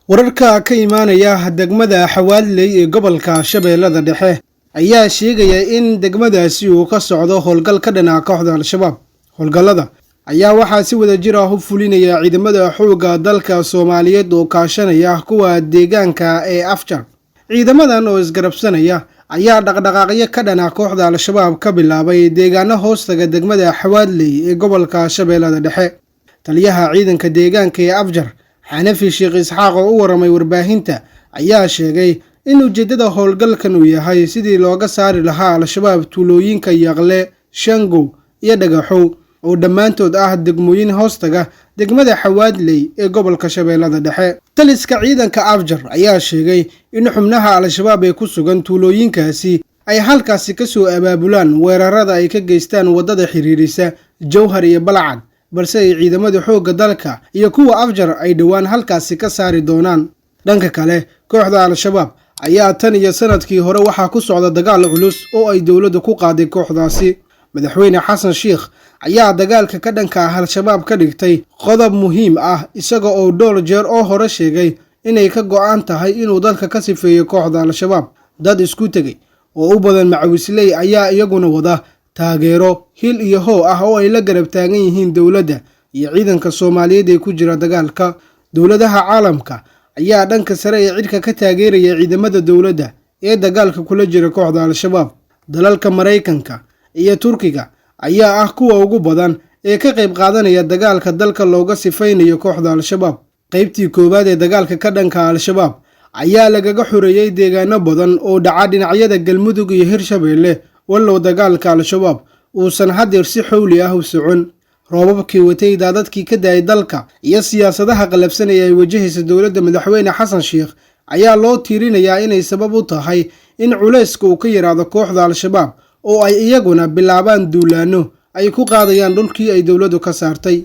wararka ka imaanaya degmada Xawaaley ee gobolka Shabeellada Dhexe ayaa sheegaya in degmadaasi uu ka socdo howlgal ka dhan ah kooxda Al-Shabaab. Howlgallada ayaa waxaa si wada jir ah u fulinaya ciidamada xoogga dalka Soomaaliyeed oo kaashanaya kuwa deegaanka ee Afjar. Ciidamadan oo isgarabsanaya ayaa dhaqdhaqaaqyo ka dhan ah kooxda Al-Shabaab ka bilaabay deegaano hoostaga degmada Xawaaley ee gobolka Shabeellada Dhexe. Taliyaha ciidanka deegaanka ee Afjar Xanafi Sheekh Isxaaq oo u waramay warbaahinta ayaa sheegay in ujeedada howlgalkan uu yahay sidii looga saari lahaa Al-Shabaab tuulooyinka Yaqle, Shangow iyo Dhagaxow oo dhammaantood ah degmooyin hoostaga degmada Xawaaley ee gobolka Shabeellada Dhexe. Taliska ciidanka Afjar ayaa sheegay in xubnaha Al-Shabaab ee ku sugan tuulooyinkaasi ay halkaasi ka soo abaabulaan weerarada ay ka geystaan wadada xiriirisa Jowhar iyo Balcad, balse ay ciidamada xoogga dalka iyo kuwa Afjar ay dhawaan halkaasi ka saari doonaan. Dhanka kale, kooxda Al-Shabaab ayaa tan iyo sanadkii hore waxaa ku socda dagaal culus oo ay dowladdu ku qaaday kooxdaasi. Madaxweyne Xasan Sheekh ayaa dagaalka ka dhanka ah Al-Shabaab ka dhigtay qodob muhiim ah, isaga oo dhowr jeer oo hore sheegay inay ka go'an tahay inuu dalka ka sifeeyo kooxda Al-Shabaab. Dad isku tegay oo u badan macawisley ayaa iyaguna wada taageero hil iyo hoo ah oo ay la garab taagan yihiin dowladda iyo ciidanka Soomaaliyeed ee ku jira dagaalka. Dowladaha caalamka ayaa dhanka sare ee cirka ka taageeraya ciidamada dowladda ee dagaalka kula jira kooxda Al-Shabaab. Dalalka Mareykanka iyo Turkiga ayaa ah kuwa ugu badan ee ka qayb qaadanaya dagaalka dalka looga sifeynayo kooxda Al-Shabaab. Qaybtii koowaad ee dagaalka ka dhanka Al-Shabaab ayaa lagaga xoreeyay deegaano badan oo dhaca dhinacyada Galmudug iyo Hirshabeelle, wallow dagaalka Al-Shabaab uusan hadeer si xowli ah u socon. Roobabkii watay daadadkii ka daayay dalka iyo siyaasadaha qalabsanaya ay wajahaysa dowladda madaxweyne Xasan Sheekh ayaa loo tiirinayaa inay sabab u tahay in culayska uu ka yaraado kooxda Al-Shabaab oo ay iyaguna bilaabaan duulaano ay ku qaadayaan dhulkii ay dowladdu ka saartay.